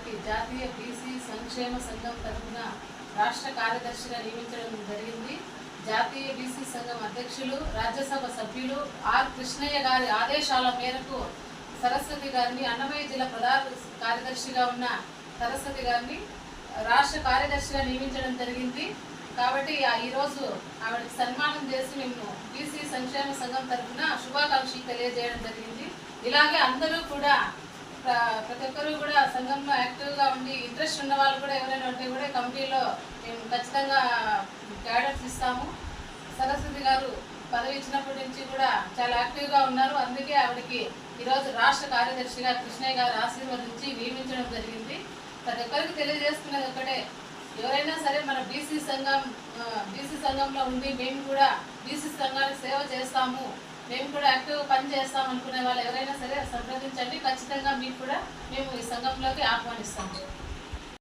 గారికి జాతీయ బీసీ సంక్షేమ సంఘం తరఫున రాష్ట్ర కార్యదర్శిగా నియమించడం జరిగింది. జాతీయ బీసీ సంఘం అధ్యక్షులు, రాజ్యసభ సభ్యులు ఆర్ కృష్ణయ్య గారి ఆదేశాల మేరకు సరస్వతి గారిని, అన్నమయ్య జిల్లా ప్రధాన కార్యదర్శిగా ఉన్న సరస్వతి గారిని రాష్ట్ర కార్యదర్శిగా నియమించడం జరిగింది. కాబట్టి ఈరోజు ఆవిడకి సన్మానం చేసి మేము బీసీ సంక్షేమ సంఘం తరఫున శుభాకాంక్షలు తెలియజేయడం జరిగింది. ఇలాగే అందరూ కూడా ప్రతి ఒక్కరూ కూడా సంఘంలో యాక్టివ్గా ఉండి ఇంట్రెస్ట్ ఉన్న వాళ్ళు కూడా ఎవరైనా ఉంటే కూడా కమిటీలో మేము ఖచ్చితంగా గైడెన్స్ ఇస్తాము. సరస్వతి గారు పదవి ఇచ్చినప్పటి నుంచి కూడా చాలా యాక్టివ్గా ఉన్నారు. అందుకే ఆవిడకి ఈరోజు రాష్ట్ర కార్యదర్శిగా కృష్ణయ్య గారు ఆశీర్వదించి నియమించడం జరిగింది. ప్రతి ఒక్కరికి తెలియజేస్తున్నది ఒకటే, ఎవరైనా సరే మన బీసీ సంఘంలో ఉండి మేము కూడా బీసీ సంఘానికి సేవ చేస్తాము, మేము కూడా యాక్టివ్గా పని చేస్తాం అనుకునే వాళ్ళు ఎవరైనా సరే సంప్రదించండి. ఖచ్చితంగా మీకు కూడా మేము ఈ సంఘంలోకి ఆహ్వానిస్తాము.